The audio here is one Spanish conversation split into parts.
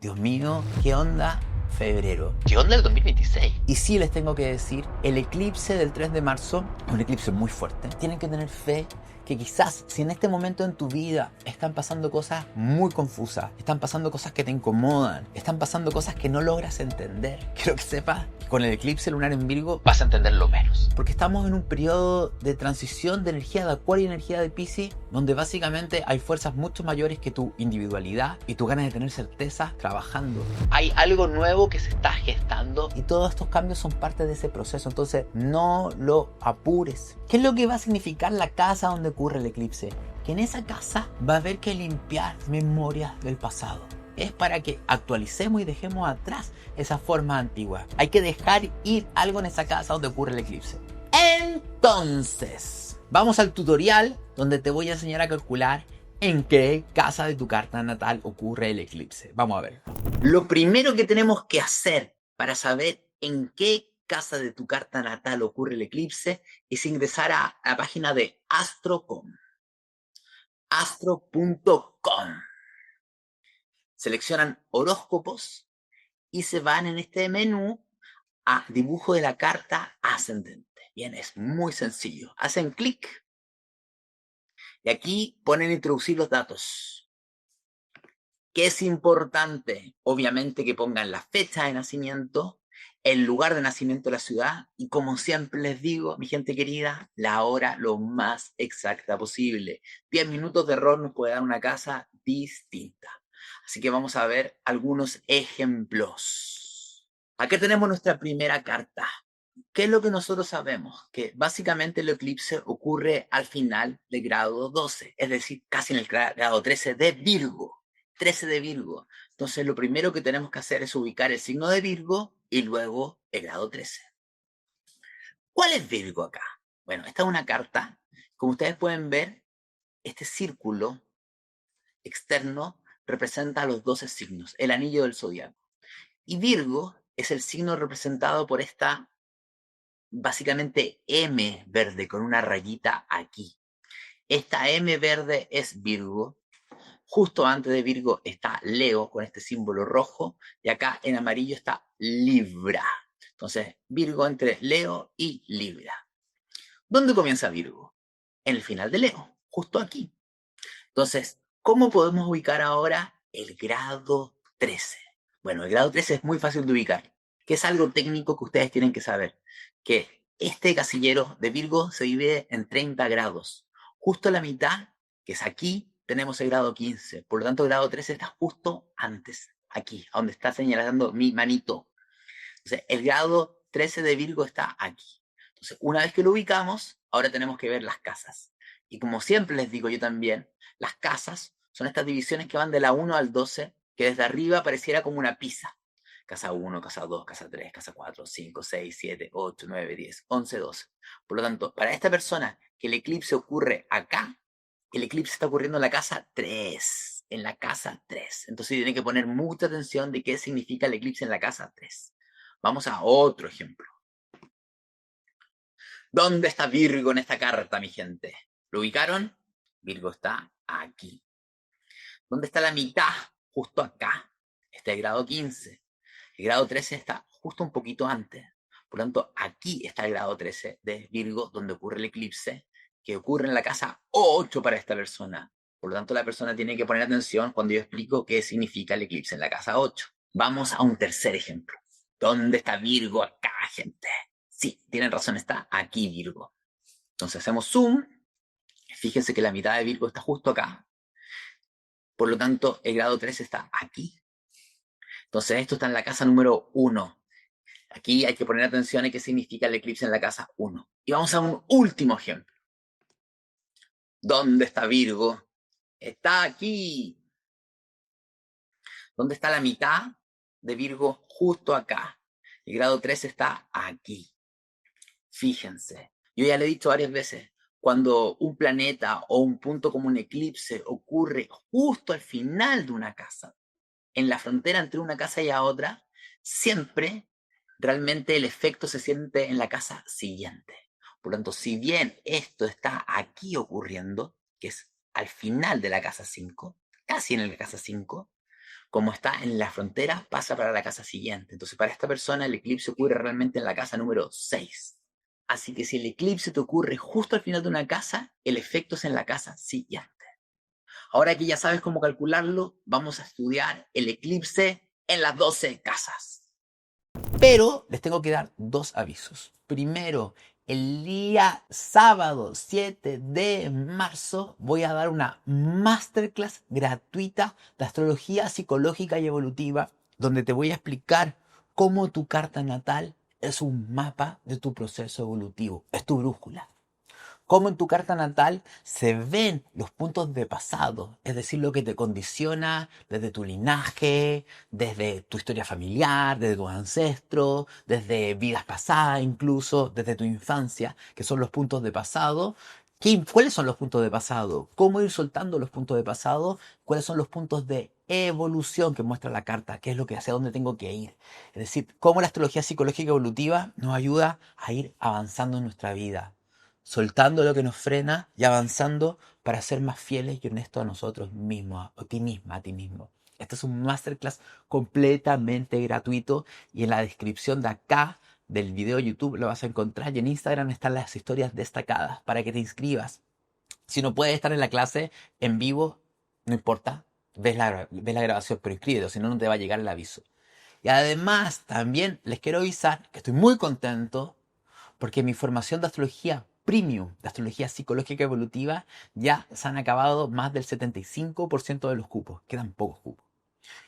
Dios mío, ¿qué onda febrero? ¿Qué onda el 2026? Y sí les tengo que decir, el eclipse del 3 de marzo, un eclipse muy fuerte, tienen que tener fe que quizás si en este momento en tu vida están pasando cosas muy confusas, están pasando cosas que te incomodan, están pasando cosas que no logras entender, quiero que sepas que con el eclipse lunar en Virgo Vas a entenderlo menos. porque estamos en un periodo de transición de energía de Acuario y energía de Piscis, donde básicamente hay fuerzas mucho mayores que tu individualidad y tu ganas de tener certeza trabajando. Hay algo nuevo que se está gestando. Y todos estos cambios son parte de ese proceso, entonces no lo apures. ¿Qué es lo que va a significar la casa donde ocurre el eclipse? Que en esa casa va a haber que limpiar memorias del pasado. Es para que actualicemos y dejemos atrás esa forma antigua. Hay que dejar ir algo en esa casa donde ocurre el eclipse. Entonces, vamos al tutorial donde te voy a enseñar a calcular en qué casa de tu carta natal ocurre el eclipse. Vamos a ver. Lo primero que tenemos que hacer para saber en qué casa de tu carta natal ocurre el eclipse es ingresar a la página de astro.com. Seleccionan horóscopos y se van en este menú a dibujo de la carta ascendente. Bien, es muy sencillo. Hacen clic y aquí ponen introducir los datos. ¿Qué es importante? Obviamente que pongan la fecha de nacimiento, el lugar de nacimiento de la ciudad y, como siempre les digo, mi gente querida, la hora lo más exacta posible. 10 minutos de error nos puede dar una casa distinta. Así que vamos a ver algunos ejemplos. Acá tenemos nuestra primera carta. ¿Qué es lo que nosotros sabemos? Que básicamente el eclipse ocurre al final del grado 12, es decir, casi en el grado 13 de Virgo. 13 de Virgo. Entonces lo primero que tenemos que hacer es ubicar el signo de Virgo y luego el grado 13. ¿Cuál es Virgo acá? Bueno, esta es una carta. Como ustedes pueden ver, este círculo externo representa a los 12 signos, el anillo del zodiaco. Y Virgo es el signo representado por esta básicamente M verde con una rayita aquí. Esta M verde es Virgo. Justo antes de Virgo está Leo con este símbolo rojo y acá en amarillo está Libra. Entonces, Virgo entre Leo y Libra. ¿Dónde comienza Virgo? En el final de Leo, justo aquí. Entonces, ¿cómo podemos ubicar ahora el grado 13? Bueno, el grado 13 es muy fácil de ubicar, que es algo técnico que ustedes tienen que saber, que este casillero de Virgo se divide en 30 grados. Justo a la mitad, que es aquí, tenemos el grado 15. Por lo tanto, el grado 13 está justo antes, aquí, donde está señalando mi manito. Entonces, el grado 13 de Virgo está aquí. Entonces, una vez que lo ubicamos, ahora tenemos que ver las casas. Y como siempre les digo yo también, las casas son estas divisiones que van de la 1 al 12, que desde arriba pareciera como una pizza. Casa 1, casa 2, casa 3, casa 4, 5, 6, 7, 8, 9, 10, 11, 12. Por lo tanto, para esta persona que el eclipse ocurre acá, el eclipse está ocurriendo en la casa 3. En la casa 3. Entonces tiene que poner mucha atención de qué significa el eclipse en la casa 3. Vamos a otro ejemplo. ¿Dónde está Virgo en esta carta, mi gente? ¿Lo ubicaron? Virgo está aquí. ¿Dónde está la mitad? Justo acá. Está el grado 15. El grado 13 está justo un poquito antes. Por lo tanto, aquí está el grado 13 de Virgo, donde ocurre el eclipse, que ocurre en la casa 8 para esta persona. Por lo tanto, la persona tiene que poner atención cuando yo explico qué significa el eclipse en la casa 8. Vamos a un tercer ejemplo. ¿Dónde está Virgo acá, gente? Sí, tienen razón, está aquí Virgo. Entonces hacemos zoom. Fíjense que la mitad de Virgo está justo acá. Por lo tanto, el grado 3 está aquí. Entonces esto está en la casa número 1. Aquí hay que poner atención a qué significa el eclipse en la casa 1. Y vamos a un último ejemplo. ¿Dónde está Virgo? Está aquí. ¿Dónde está la mitad de Virgo? Justo acá. El grado 3 está aquí. Fíjense, yo ya le he dicho varias veces, cuando un planeta o un punto como un eclipse ocurre justo al final de una casa, en la frontera entre una casa y otra, siempre realmente el efecto se siente en la casa siguiente. Por lo tanto, si bien esto está aquí ocurriendo, que es al final de la casa 5, casi en la casa 5, Como está en la frontera, pasa para la casa siguiente. Entonces, para esta persona, el eclipse ocurre realmente en la casa número 6. Así que si el eclipse te ocurre justo al final de una casa, el efecto es en la casa siguiente. Ahora que ya sabes cómo calcularlo, vamos a estudiar el eclipse en las 12 casas. Pero les tengo que dar dos avisos. Primero, el día sábado 7 de marzo voy a dar una masterclass gratuita de astrología psicológica y evolutiva, donde te voy a explicar cómo tu carta natal es un mapa de tu proceso evolutivo, es tu brújula. Cómo en tu carta natal se ven los puntos de pasado, es decir, lo que te condiciona desde tu linaje, desde tu historia familiar, desde tus ancestros, desde vidas pasadas incluso, desde tu infancia, que son los puntos de pasado. ¿Cuáles son los puntos de pasado? ¿Cómo ir soltando los puntos de pasado? ¿Cuáles son los puntos de evolución que muestra la carta? ¿Qué es lo que hacia dónde tengo que ir? Es decir, cómo la astrología psicológica evolutiva nos ayuda a ir avanzando en nuestra vida, soltando lo que nos frena y avanzando para ser más fieles y honestos a nosotros mismos, a ti misma, a ti mismo. Este es un masterclass completamente gratuito y en la descripción de acá del video de YouTube lo vas a encontrar y en Instagram están las historias destacadas para que te inscribas. Si no puedes estar en la clase en vivo, no importa, ves la grabación, pero inscríbete, si no, no te va a llegar el aviso. Y además también les quiero avisar que estoy muy contento porque mi formación de astrología premium, de astrología psicológica evolutiva, ya se han acabado más del 75% de los cupos. Quedan pocos cupos.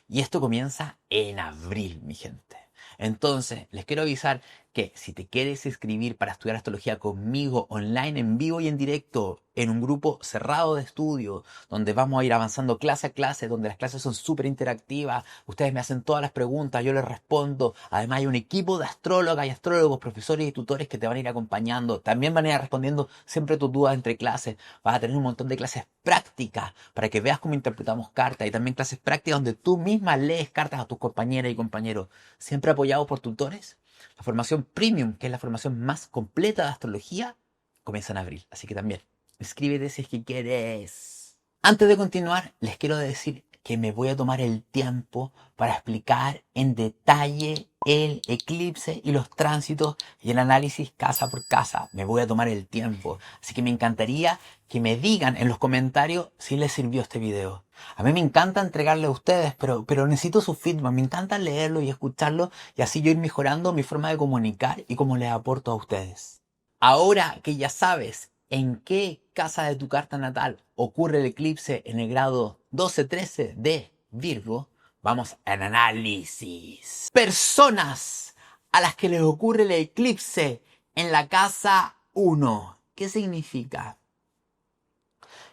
Y esto comienza en abril, mi gente. Entonces, les quiero avisar que si te quieres inscribir para estudiar astrología conmigo online, en vivo y en directo, en un grupo cerrado de estudio, donde vamos a ir avanzando clase a clase, donde las clases son súper interactivas, ustedes me hacen todas las preguntas, yo les respondo. Además hay un equipo de astrólogas y astrólogos, profesores y tutores que te van a ir acompañando. También van a ir respondiendo siempre tus dudas entre clases. Vas a tener un montón de clases prácticas para que veas cómo interpretamos cartas y también clases prácticas donde tú misma lees cartas a tus compañeras y compañeros, siempre apoyados por tutores. La formación premium, que es la formación más completa de astrología, comienza en abril. Así que también, inscríbete si es que quieres. Antes de continuar, les quiero decir que me voy a tomar el tiempo para explicar en detalle el eclipse y los tránsitos y el análisis casa por casa. Me voy a tomar el tiempo. Así que me encantaría que me digan en los comentarios si les sirvió este video. A mí me encanta entregarle a ustedes, pero necesito su feedback. Me encanta leerlo y escucharlo y así yo ir mejorando mi forma de comunicar y cómo les aporto a ustedes. Ahora que ya sabes en qué casa de tu carta natal ocurre el eclipse en el grado 12-13 de Virgo, vamos al análisis. Personas a las que les ocurre el eclipse en la casa 1. ¿Qué significa?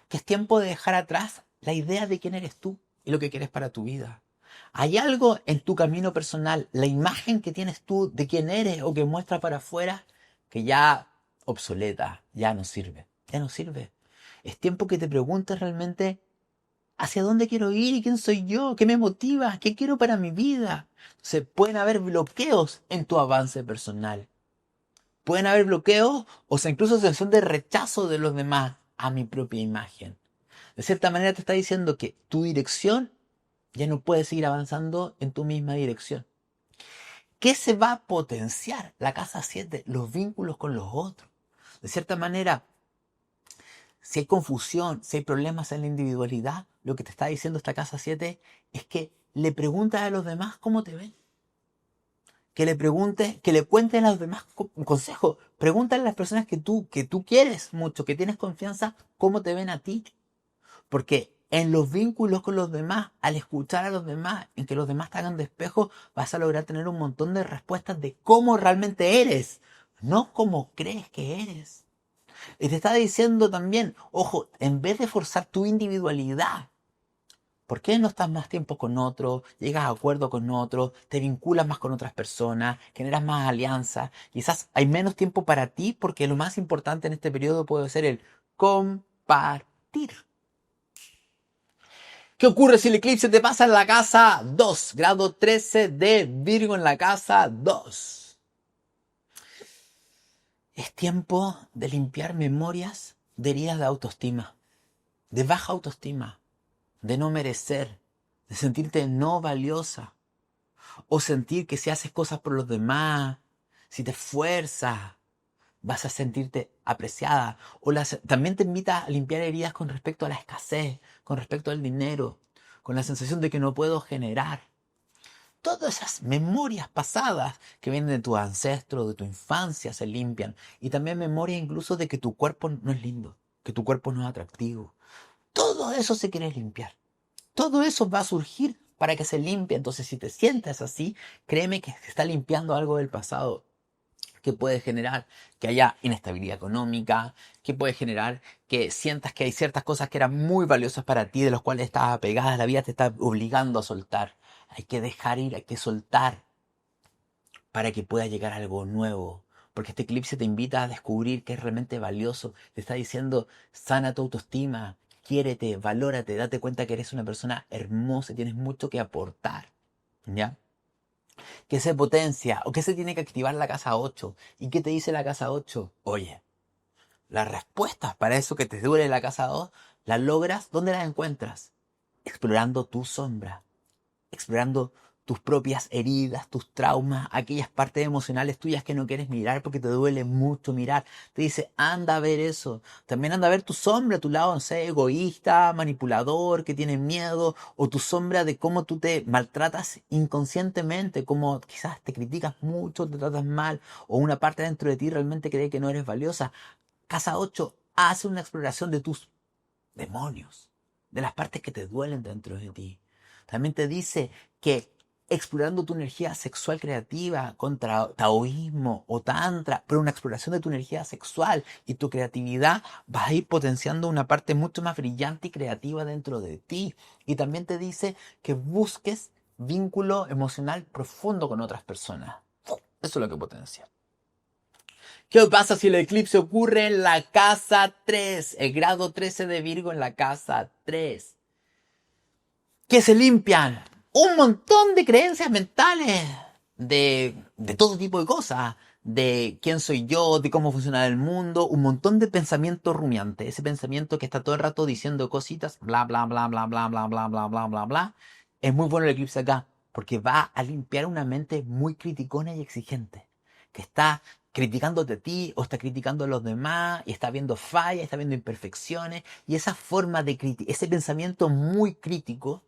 Que es tiempo de dejar atrás la idea de quién eres tú y lo que quieres para tu vida. ¿Hay algo en tu camino personal, la imagen que tienes tú de quién eres o que muestras para afuera, que ya obsoleta, ya no sirve? Ya no sirve. Es tiempo que te preguntes realmente hacia dónde quiero ir y quién soy yo, qué me motiva, qué quiero para mi vida. Se pueden haber bloqueos en tu avance personal. Pueden haber bloqueos o sea, incluso sensación de rechazo de los demás a mi propia imagen. De cierta manera te está diciendo que tu dirección ya no puede seguir avanzando en tu misma dirección. ¿Qué se va a potenciar? La casa 7, los vínculos con los otros. De cierta manera, si hay confusión, si hay problemas en la individualidad, lo que te está diciendo esta casa 7 es que le preguntas a los demás cómo te ven. Que le preguntes, que le cuentes a los demás un consejo. Pregúntale a las personas que tú quieres mucho, que tienes confianza, cómo te ven a ti. Porque en los vínculos con los demás, al escuchar a los demás, en que los demás te hagan de espejo, vas a lograr tener un montón de respuestas de cómo realmente eres, no cómo crees que eres. Y te está diciendo también, ojo, en vez de forzar tu individualidad, ¿por qué no estás más tiempo con otro? Llegas a acuerdo con otro, te vinculas más con otras personas, generas más alianzas. Quizás hay menos tiempo para ti porque lo más importante en este periodo puede ser el compartir. ¿Qué ocurre si el eclipse te pasa en la casa 2? Grado 13 de Virgo en la casa 2. Es tiempo de limpiar memorias de heridas de autoestima, de baja autoestima, de no merecer, de sentirte no valiosa, o sentir que si haces cosas por los demás, si te esfuerzas, vas a sentirte apreciada. También te invita a limpiar heridas con respecto a la escasez, con respecto al dinero, con la sensación de que no puedo generar. Todas esas memorias pasadas que vienen de tus ancestros, de tu infancia, se limpian. Y también memorias incluso de que tu cuerpo no es lindo, que tu cuerpo no es atractivo. Todo eso se quiere limpiar. Todo eso va a surgir para que se limpie. Entonces, si te sientes así, créeme que se está limpiando algo del pasado que puede generar que haya inestabilidad económica, que puede generar que sientas que hay ciertas cosas que eran muy valiosas para ti, de las cuales estabas apegada, la vida te está obligando a soltar. Hay que dejar ir, hay que soltar para que pueda llegar algo nuevo. Porque este eclipse te invita a descubrir que es realmente valioso. Te está diciendo, sana tu autoestima, quiérete, valórate, date cuenta que eres una persona hermosa y tienes mucho que aportar. ¿Ya? Que se potencia o que se tiene que activar la casa 8. ¿Y qué te dice la casa 8? Oye, las respuestas para eso que te duele la casa 2, las logras, ¿dónde las encuentras? Explorando tu sombra, explorando tus propias heridas, tus traumas, aquellas partes emocionales tuyas que no quieres mirar porque te duele mucho mirar. Te dice, anda a ver eso. También anda a ver tu sombra, tu lado, no sé, egoísta, manipulador, que tiene miedo, o tu sombra de cómo tú te maltratas inconscientemente, cómo quizás te criticas mucho, te tratas mal, o una parte dentro de ti realmente cree que no eres valiosa. Casa 8 hace una exploración de tus demonios, de las partes que te duelen dentro de ti. También te dice que explorando tu energía sexual creativa contra taoísmo o tantra, pero una exploración de tu energía sexual y tu creatividad, vas a ir potenciando una parte mucho más brillante y creativa dentro de ti. Y también te dice que busques vínculo emocional profundo con otras personas. Eso es lo que potencia. ¿Qué pasa si el eclipse ocurre en la casa 3? El grado 13 de Virgo en la casa 3. Que se limpian un montón de creencias mentales de todo tipo de cosas. De quién soy yo, de cómo funciona el mundo, un montón de pensamiento rumiante. Ese pensamiento que está todo el rato diciendo cositas, bla, bla, bla, bla, bla, bla, bla, bla, bla, bla, bla. Es muy bueno el eclipse acá, porque va a limpiar una mente muy criticona y exigente, que está criticándote a ti o está criticando a los demás y está viendo fallas, está viendo imperfecciones, y esa forma de ese pensamiento muy crítico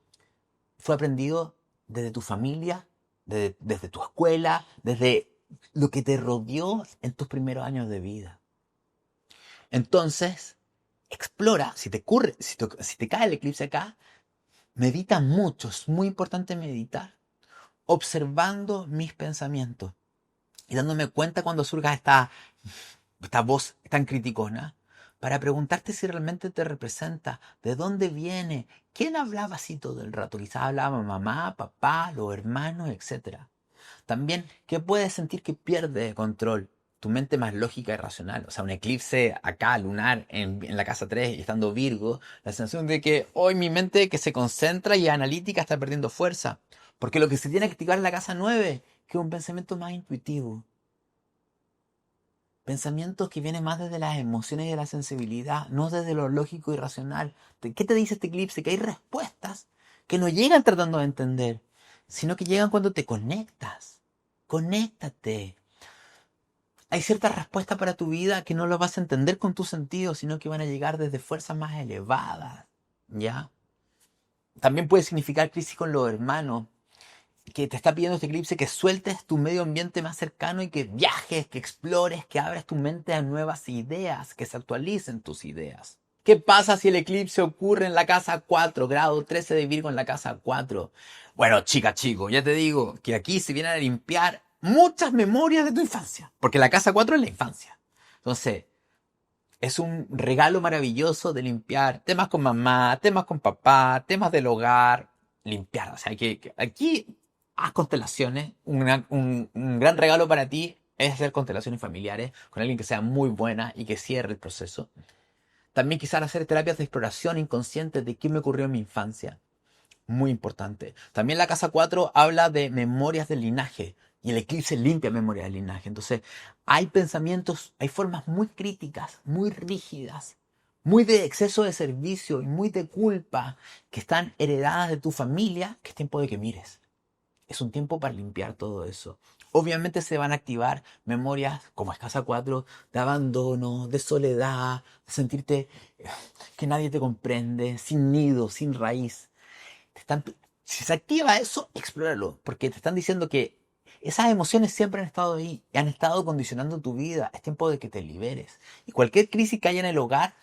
fue aprendido desde tu familia, desde tu escuela, desde lo que te rodeó en tus primeros años de vida. Entonces, explora, si te cae el eclipse acá, medita mucho, es muy importante meditar, observando mis pensamientos y dándome cuenta cuando surja esta voz tan criticona, para preguntarte si realmente te representa, de dónde viene, quién hablaba así todo el rato. Quizás hablaba mamá, papá, los hermanos, etc. También, ¿qué puedes sentir que pierde control? Tu mente más lógica y racional. O sea, un eclipse acá, lunar, en la casa 3 y estando Virgo, la sensación de que hoy mi mente que se concentra y analítica está perdiendo fuerza. Porque lo que se tiene que activar en la casa 9, que es un pensamiento más intuitivo. Pensamientos que vienen más desde las emociones y de la sensibilidad, no desde lo lógico y racional. ¿Qué te dice este eclipse? Que hay respuestas que no llegan tratando de entender, sino que llegan cuando te conectas. Conéctate. Hay ciertas respuestas para tu vida que no las vas a entender con tus sentidos, sino que van a llegar desde fuerzas más elevadas. ¿Ya? También puede significar crisis con los hermanos, que te está pidiendo este eclipse que sueltes tu medio ambiente más cercano y que viajes, que explores, que abras tu mente a nuevas ideas, que se actualicen tus ideas. ¿Qué pasa si el eclipse ocurre en la casa 4, grado 13 de Virgo en la casa 4? Bueno, chico, ya te digo que aquí se vienen a limpiar muchas memorias de tu infancia, porque la casa 4 es la infancia. Entonces, es un regalo maravilloso de limpiar temas con mamá, temas con papá, temas del hogar, limpiar. O sea, aquí haz constelaciones. Un gran regalo para ti es hacer constelaciones familiares con alguien que sea muy buena y que cierre el proceso. También quizás hacer terapias de exploración inconsciente de qué me ocurrió en mi infancia. Muy importante. También la casa 4 habla de memorias del linaje. Y el eclipse limpia memoria del linaje. Entonces, hay pensamientos, hay formas muy críticas, muy rígidas, muy de exceso de servicio y muy de culpa que están heredadas de tu familia, que es tiempo de que mires. Es un tiempo para limpiar todo eso. Obviamente se van a activar memorias como es Casa 4 de abandono, de soledad, de sentirte que nadie te comprende, sin nido, sin raíz. Si se activa eso, explóralo, porque te están diciendo que esas emociones siempre han estado ahí y han estado condicionando tu vida. Es tiempo de que te liberes. Y cualquier crisis que haya en el hogar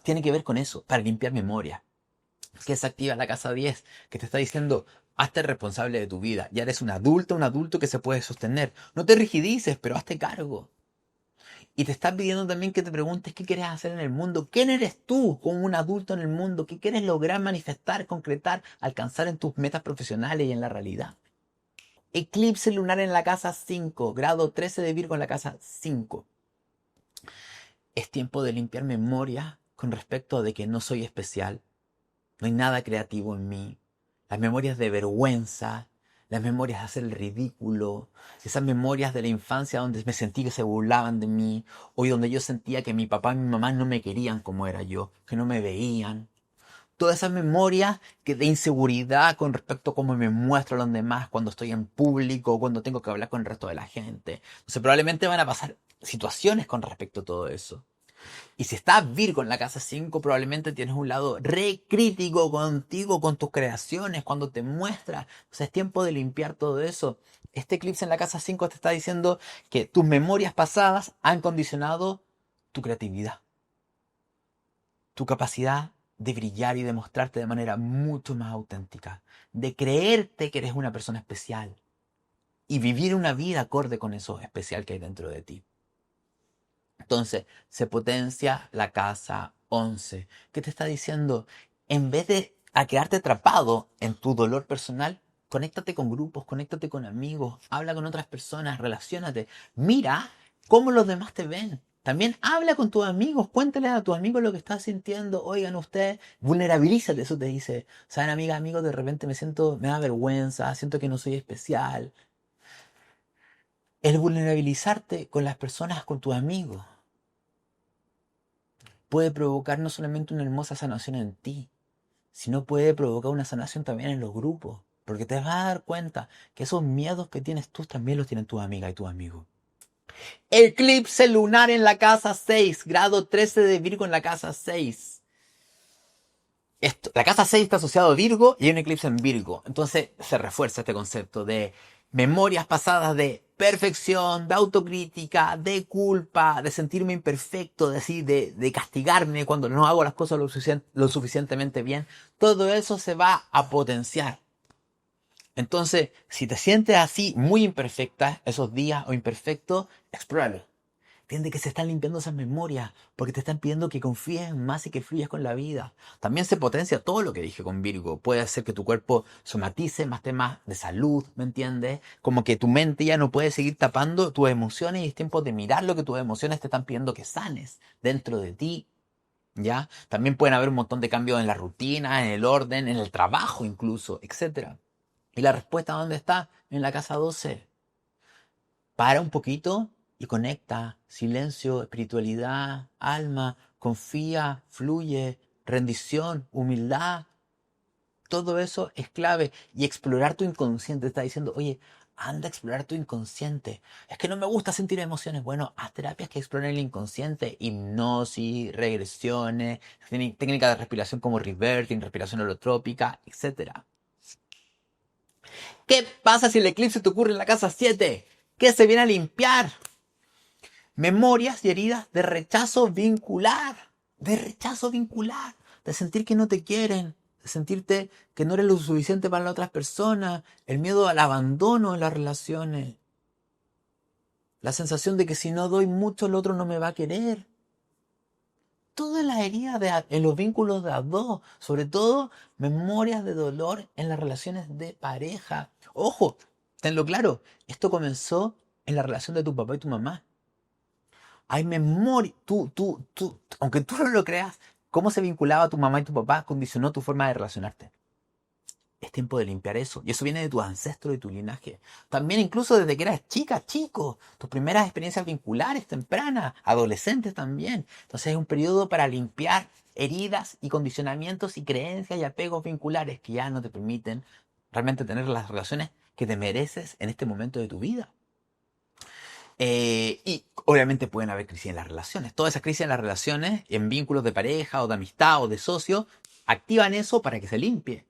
tiene que ver con eso, para limpiar memoria. Que se activa la casa 10, que te está diciendo, hazte responsable de tu vida. Ya eres un adulto que se puede sostener. No te rigidices, pero hazte cargo. Y te está pidiendo también que te preguntes qué quieres hacer en el mundo. ¿Quién eres tú como un adulto en el mundo? ¿Qué quieres lograr, manifestar, concretar, alcanzar en tus metas profesionales y en la realidad? Eclipse lunar en la casa 5, grado 13 de Virgo en la casa 5. Es tiempo de limpiar memoria con respecto de que no soy especial. No hay nada creativo en mí. Las memorias de vergüenza, las memorias de hacer el ridículo, esas memorias de la infancia donde me sentí que se burlaban de mí, o donde yo sentía que mi papá y mi mamá no me querían como era yo, que no me veían. Todas esas memorias de inseguridad con respecto a cómo me muestro a los demás cuando estoy en público o cuando tengo que hablar con el resto de la gente. Entonces probablemente van a pasar situaciones con respecto a todo eso. Y si estás Virgo en la casa 5, probablemente tienes un lado re crítico contigo, con tus creaciones, cuando te muestras. O sea, es tiempo de limpiar todo eso. Este eclipse en la casa 5 te está diciendo que tus memorias pasadas han condicionado tu creatividad, tu capacidad de brillar y de mostrarte de manera mucho más auténtica, de creerte que eres una persona especial y vivir una vida acorde con eso especial que hay dentro de ti. Entonces, se potencia la casa 11. ¿Qué te está diciendo? En vez de quedarte atrapado en tu dolor personal, conéctate con grupos, conéctate con amigos, habla con otras personas, relaciónate. Mira cómo los demás te ven. También habla con tus amigos, cuéntales a tus amigos lo que estás sintiendo. Oigan ustedes, vulnerabilízate, eso te dice. Saben, amiga, amigos, de repente me da vergüenza, siento que no soy especial. El vulnerabilizarte con las personas, con tus amigos, puede provocar no solamente una hermosa sanación en ti, sino puede provocar una sanación también en los grupos. Porque te vas a dar cuenta que esos miedos que tienes tú también los tienen tus amigas y tus amigos. Eclipse lunar en la casa 6, grado 13 de Virgo en la casa 6. La casa 6 está asociado a Virgo y hay un eclipse en Virgo. Entonces se refuerza este concepto de memorias pasadas de perfección, de autocrítica, de culpa, de sentirme imperfecto, de castigarme cuando no hago las cosas lo suficientemente bien. Todo eso se va a potenciar. Entonces, si te sientes así, muy imperfecta, esos días o imperfectos, explóralo. Entiende que se están limpiando esas memorias porque te están pidiendo que confíes más y que fluyas con la vida. También se potencia todo lo que dije con Virgo. Puede hacer que tu cuerpo somatice más temas de salud, ¿me entiendes? Como que tu mente ya no puede seguir tapando tus emociones y es tiempo de mirar lo que tus emociones te están pidiendo que sanes dentro de ti. ¿Ya? También pueden haber un montón de cambios en la rutina, en el orden, en el trabajo incluso, etcétera. ¿Y la respuesta dónde está? En la casa 12. Para un poquito y conecta. Silencio, espiritualidad, alma, confía, fluye, rendición, humildad. Todo eso es clave. Y explorar tu inconsciente. Está diciendo, oye, anda a explorar tu inconsciente. Es que no me gusta sentir emociones. Bueno, haz terapias que exploren el inconsciente. Hipnosis, regresiones, técnicas de respiración como reverting, respiración holotrópica, etc. ¿Qué pasa si el eclipse te ocurre en la casa 7? ¿Qué se viene a limpiar? Memorias y heridas de rechazo vincular. De rechazo vincular. De sentir que no te quieren. De sentirte que no eres lo suficiente para las otras personas. El miedo al abandono en las relaciones. La sensación de que si no doy mucho el otro no me va a querer. Todas las heridas en los vínculos de a dos. Sobre todo memorias de dolor en las relaciones de pareja. Ojo, tenlo claro. Esto comenzó en la relación de tu papá y tu mamá. Hay memoria. Aunque tú no lo creas, cómo se vinculaba tu mamá y tu papá condicionó tu forma de relacionarte. Es tiempo de limpiar eso. Y eso viene de tu ancestro, de tu linaje. También incluso desde que eras chica, chico. Tus primeras experiencias vinculares tempranas. Adolescentes también. Entonces es un periodo para limpiar heridas y condicionamientos y creencias y apegos vinculares que ya no te permiten realmente tener las relaciones que te mereces en este momento de tu vida. Y obviamente pueden haber crisis en las relaciones. Todas esas crisis en las relaciones, en vínculos de pareja o de amistad o de socio, activan eso para que se limpie.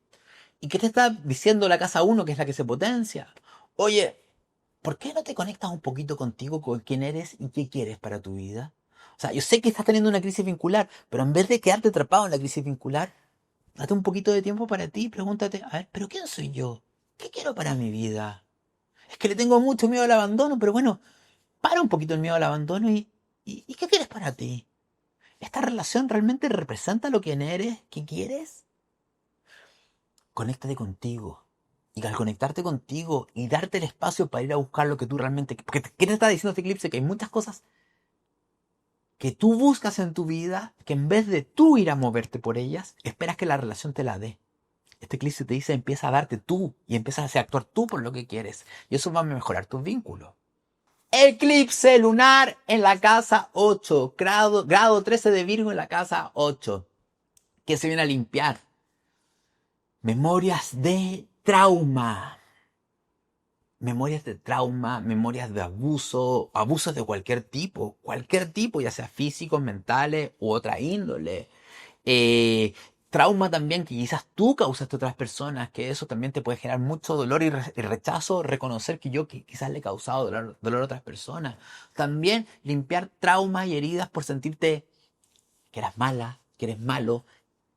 ¿Y qué te está diciendo la casa uno, que es la que se potencia? Oye, ¿por qué no te conectas un poquito contigo, con quién eres y qué quieres para tu vida? O sea, yo sé que estás teniendo una crisis vincular, pero en vez de quedarte atrapado en la crisis vincular, date un poquito de tiempo para ti y pregúntate, a ver, ¿pero quién soy yo? ¿Qué quiero para mi vida? Es que le tengo mucho miedo al abandono, pero bueno, para un poquito el miedo al abandono y ¿qué quieres para ti? ¿Esta relación realmente representa lo que eres, qué quieres? Conéctate contigo. Y al conectarte contigo y darte el espacio para ir a buscar lo que tú realmente... Porque, ¿qué te está diciendo este eclipse? Que hay muchas cosas que tú buscas en tu vida que en vez de tú ir a moverte por ellas, esperas que la relación te la dé. Este eclipse te dice, empieza a darte tú y empiezas a hacer actuar tú por lo que quieres. Y eso va a mejorar tus vínculos. Eclipse lunar en la casa 8, grado 13 de Virgo en la casa 8, que se viene a limpiar. Memorias de trauma. Memorias de trauma, memorias de abuso, abusos de cualquier tipo, ya sea físicos, mentales u otra índole. Trauma también que quizás tú causaste a otras personas, que eso también te puede generar mucho dolor y rechazo, reconocer que yo quizás le he causado dolor a otras personas. También limpiar traumas y heridas por sentirte que eras mala, que eres malo,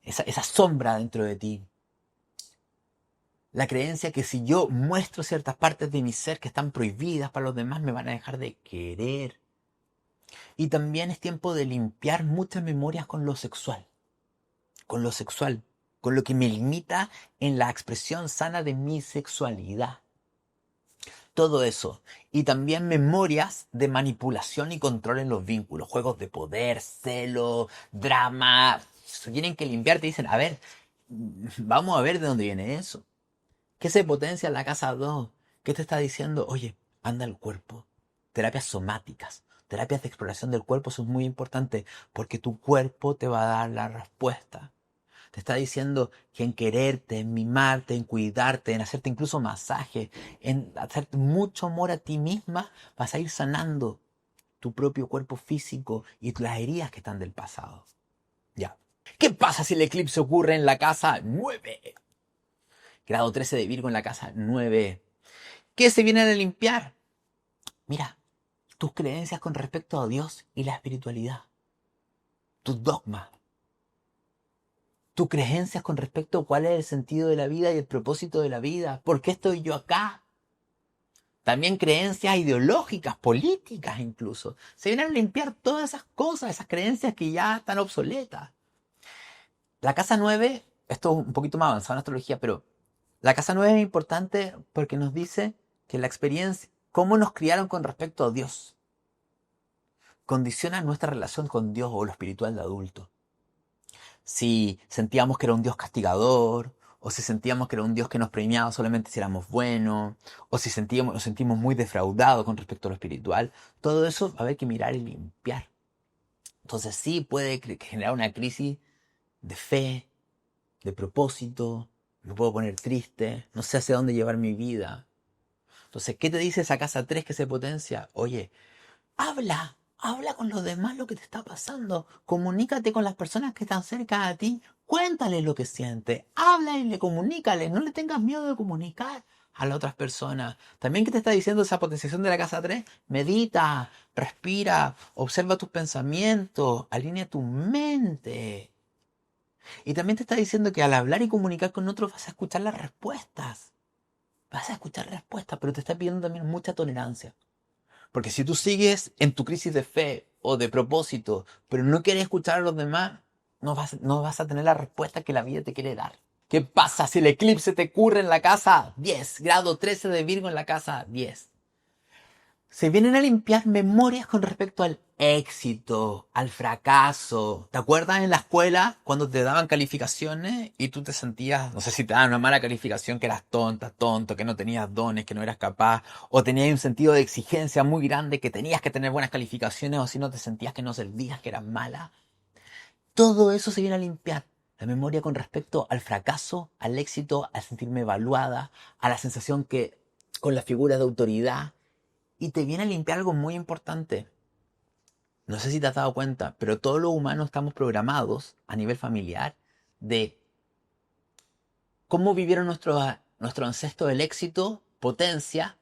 esa sombra dentro de ti. La creencia que si yo muestro ciertas partes de mi ser que están prohibidas para los demás, me van a dejar de querer. Y también es tiempo de limpiar muchas memorias con lo sexual. Con lo sexual. Con lo que me limita en la expresión sana de mi sexualidad. Todo eso. Y también memorias de manipulación y control en los vínculos. Juegos de poder, celo, drama. Tienen que limpiar, te dicen, a ver, vamos a ver de dónde viene eso. ¿Qué se potencia en la casa 2? ¿Qué te está diciendo? Oye, anda el cuerpo. Terapias somáticas, terapias de exploración del cuerpo son muy importantes porque tu cuerpo te va a dar la respuesta. Te está diciendo que en quererte, en mimarte, en cuidarte, en hacerte incluso masaje, en hacerte mucho amor a ti misma, vas a ir sanando tu propio cuerpo físico y las heridas que están del pasado. Ya. ¿Qué pasa si el eclipse ocurre en la casa 9? Grado 13 de Virgo en la casa 9. ¿Qué se viene a limpiar? Mira, tus creencias con respecto a Dios y la espiritualidad. Tus dogmas. Tus creencias con respecto a cuál es el sentido de la vida y el propósito de la vida. ¿Por qué estoy yo acá? También creencias ideológicas, políticas incluso. Se vienen a limpiar todas esas cosas, esas creencias que ya están obsoletas. La casa 9, esto es un poquito más avanzado en astrología, pero la casa 9 es importante porque nos dice que la experiencia, cómo nos criaron con respecto a Dios, condiciona nuestra relación con Dios o lo espiritual de adulto. Si sentíamos que era un Dios castigador, o si sentíamos que era un Dios que nos premiaba solamente si éramos buenos, o si nos sentimos muy defraudados con respecto a lo espiritual, todo eso va a haber que mirar y limpiar. Entonces sí puede generar una crisis de fe, de propósito, me puedo poner triste, no sé hacia dónde llevar mi vida. Entonces, ¿qué te dice esa casa 3 que se potencia? Oye, habla con los demás lo que te está pasando, comunícate con las personas que están cerca de ti, cuéntale lo que sientes, habla y comunícale, no le tengas miedo de comunicar a las otras personas. También, ¿qué te está diciendo esa potenciación de la casa 3? Medita, respira, observa tus pensamientos, alinea tu mente. Y también te está diciendo que al hablar y comunicar con otros vas a escuchar las respuestas. Vas a escuchar respuestas, pero te está pidiendo también mucha tolerancia. Porque si tú sigues en tu crisis de fe o de propósito, pero no quieres escuchar a los demás, no vas a tener la respuesta que la vida te quiere dar. ¿Qué pasa si el eclipse te ocurre en la casa 10? Grado 13 de Virgo en la casa 10. Se vienen a limpiar memorias con respecto al éxito, al fracaso. ¿Te acuerdas en la escuela cuando te daban calificaciones y tú te sentías, no sé si te daban una mala calificación, que eras tonta, tonto, que no tenías dones, que no eras capaz, o tenías un sentido de exigencia muy grande, que tenías que tener buenas calificaciones, o si no te sentías que no servías, que eras mala? Todo eso se viene a limpiar. La memoria con respecto al fracaso, al éxito, al sentirme evaluada, a la sensación que con la figura de autoridad, y te viene a limpiar algo muy importante. No sé si te has dado cuenta, pero todos los humanos estamos programados a nivel familiar de cómo vivieron nuestro ancestro del éxito, potencia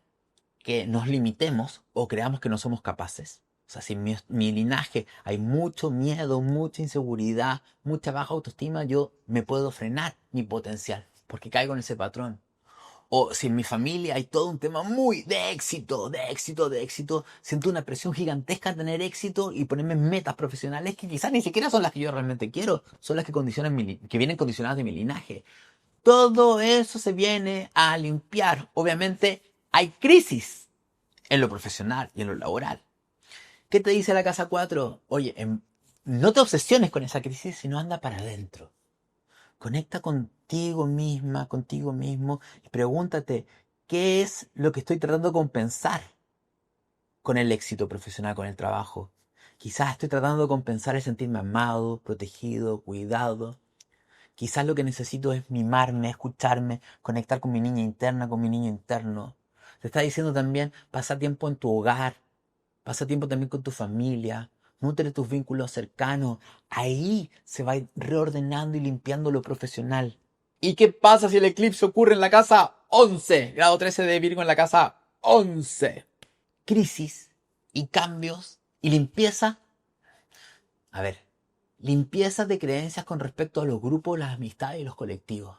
que nos limitemos o creamos que no somos capaces. O sea, si en mi linaje hay mucho miedo, mucha inseguridad, mucha baja autoestima, yo me puedo frenar mi potencial porque caigo en ese patrón. O si en mi familia hay todo un tema muy de éxito, de éxito, de éxito, siento una presión gigantesca de tener éxito y ponerme metas profesionales que quizás ni siquiera son las que yo realmente quiero, son las que condicionan que vienen condicionadas de mi linaje. Todo eso se viene a limpiar. Obviamente hay crisis en lo profesional y en lo laboral. ¿Qué te dice la casa 4? Oye, no te obsesiones con esa crisis, sino anda para adentro. Conecta contigo misma, contigo mismo y pregúntate, ¿qué es lo que estoy tratando de compensar con el éxito profesional, con el trabajo? Quizás estoy tratando de compensar el sentirme amado, protegido, cuidado. Quizás lo que necesito es mimarme, escucharme, conectar con mi niña interna, con mi niño interno. Te está diciendo también, pasa tiempo en tu hogar, pasa tiempo también con tu familia, nutre tus vínculos cercanos. Ahí se va a ir reordenando y limpiando lo profesional. ¿Y qué pasa si el eclipse ocurre en la casa 11? Grado 13 de Virgo en la casa 11. Crisis y cambios y limpieza. A ver, limpieza de creencias con respecto a los grupos, las amistades y los colectivos.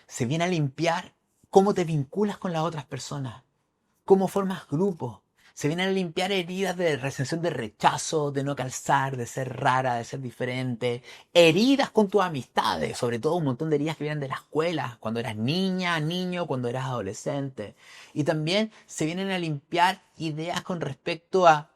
Se viene a limpiar cómo te vinculas con las otras personas, cómo formas grupos. Se vienen a limpiar heridas de resensación de rechazo, de no calzar, de ser rara, de ser diferente. Heridas con tus amistades, sobre todo un montón de heridas que vienen de la escuela, cuando eras niña, niño, cuando eras adolescente. Y también se vienen a limpiar ideas con respecto a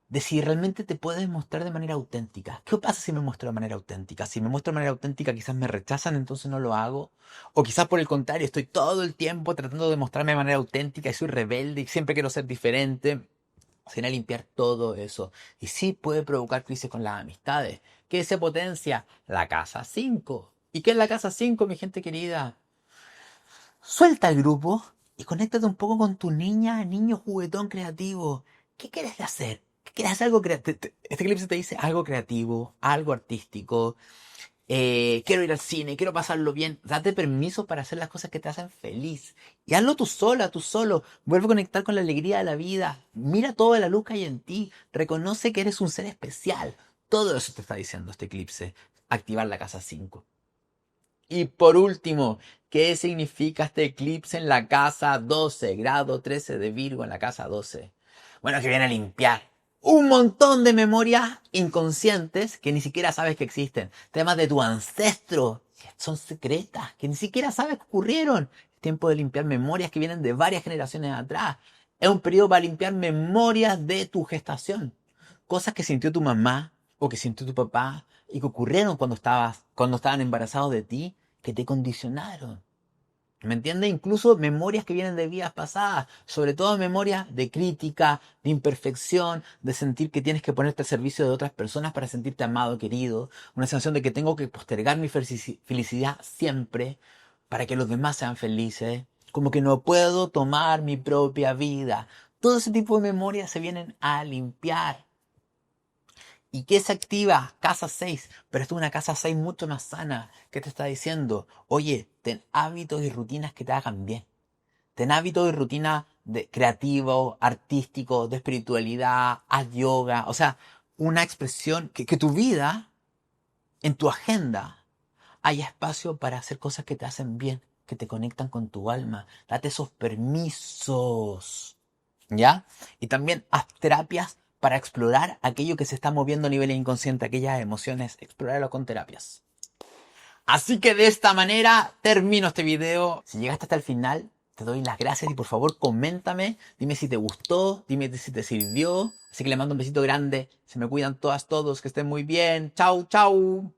de si realmente te puedes mostrar de manera auténtica. ¿Qué pasa si me muestro de manera auténtica? Si me muestro de manera auténtica quizás me rechazan, entonces no lo hago. O quizás por el contrario, estoy todo el tiempo tratando de mostrarme de manera auténtica y soy rebelde y siempre quiero ser diferente. Se viene a limpiar todo eso. Y sí puede provocar crisis con las amistades. ¿Qué se potencia? La casa 5. ¿Y qué es la casa 5, mi gente querida? Suelta el grupo y conéctate un poco con tu niña, niño juguetón creativo. ¿Qué quieres hacer? ¿Qué quieres hacer algo creativo? Este clip se te dice algo creativo, algo artístico. Quiero ir al cine, quiero pasarlo bien. Date permiso para hacer las cosas que te hacen feliz. Y hazlo tú sola, tú solo. Vuelve a conectar con la alegría de la vida. Mira toda la luz que hay en ti. Reconoce que eres un ser especial. Todo eso te está diciendo este eclipse. Activar la casa 5. Y por último, ¿qué significa este eclipse en la casa 12? Grado 13 de Virgo en la casa 12. Bueno, que viene a limpiar un montón de memorias inconscientes que ni siquiera sabes que existen. Temas de tu ancestro que son secretas, que ni siquiera sabes que ocurrieron. Es tiempo de limpiar memorias que vienen de varias generaciones atrás. Es un periodo para limpiar memorias de tu gestación. Cosas que sintió tu mamá o que sintió tu papá y que ocurrieron cuando estaban embarazados de ti, que te condicionaron. ¿Me entiendes? Incluso memorias que vienen de vidas pasadas, sobre todo memorias de crítica, de imperfección, de sentir que tienes que ponerte al servicio de otras personas para sentirte amado, querido, una sensación de que tengo que postergar mi felicidad siempre para que los demás sean felices, como que no puedo tomar mi propia vida. Todo ese tipo de memorias se vienen a limpiar. ¿Y qué se activa? Casa 6. Pero esto es una casa 6 mucho más sana. ¿Qué te está diciendo? Oye, ten hábitos y rutinas que te hagan bien. Ten hábitos y rutinas de creativos, artísticos, de espiritualidad, haz yoga. O sea, una expresión que tu vida, en tu agenda, haya espacio para hacer cosas que te hacen bien, que te conectan con tu alma. Date esos permisos. ¿Ya? Y también haz terapias para explorar aquello que se está moviendo a nivel inconsciente, aquellas emociones, explorarlo con terapias. Así que de esta manera termino este video. Si llegaste hasta el final, te doy las gracias y por favor coméntame, dime si te gustó, dime si te sirvió. Así que le mando un besito grande. Se me cuidan todas, todos, que estén muy bien. Chau, chau.